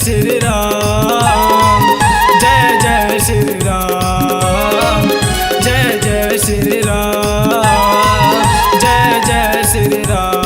श्री राम, जय जय श्री राम, जय जय श्री राम, जय जय श्री राम।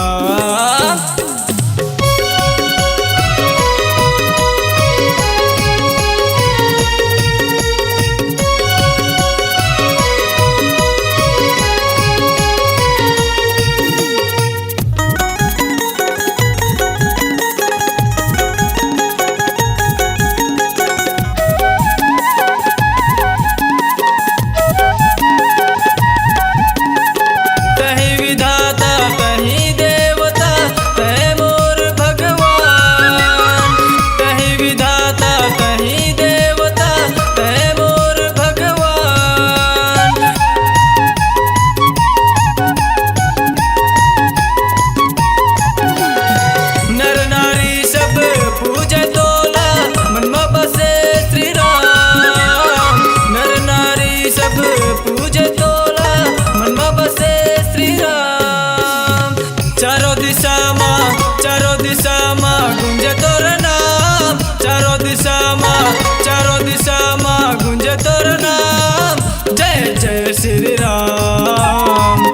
चारों दिशा माँ गुंजे तोर नाम, चारों दिशा माँ गुंजे तोर नाम। जय जय श्री राम,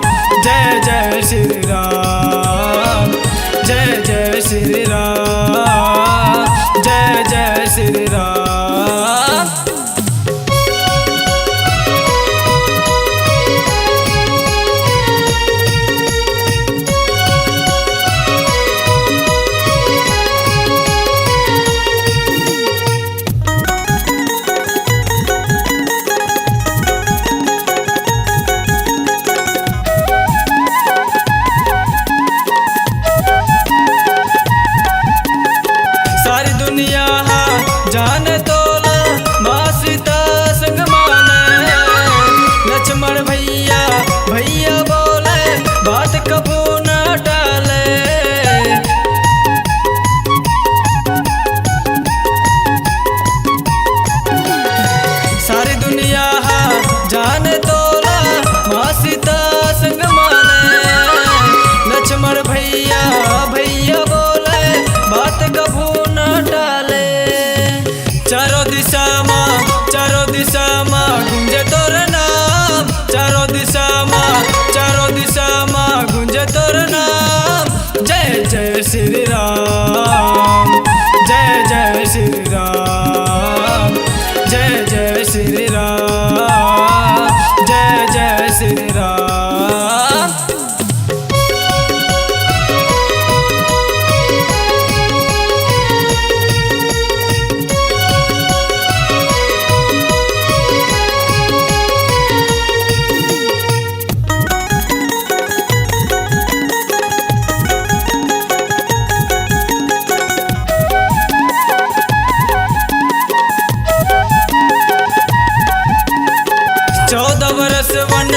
जय जय श्री राम, जय जय श्री राम, जय जय श्री राम। सारी दुनिया जान तोला माँ सीता संग माने, लक्ष्मण भैया भैया बोले बात कबू न टाले। सारी दुनिया जान तोला माँ सीता संग माने, लक्ष्मण भैया भैया बोले बात कबू टाले। चारों दिशा माँ गुंजे तोर नाम, चारों दिशा माँ गुंजे तोर नाम। जय जय श्री राम, जय जय श्री राम, जय जय श्री राम, जय जय श्री राम। वर्ष वन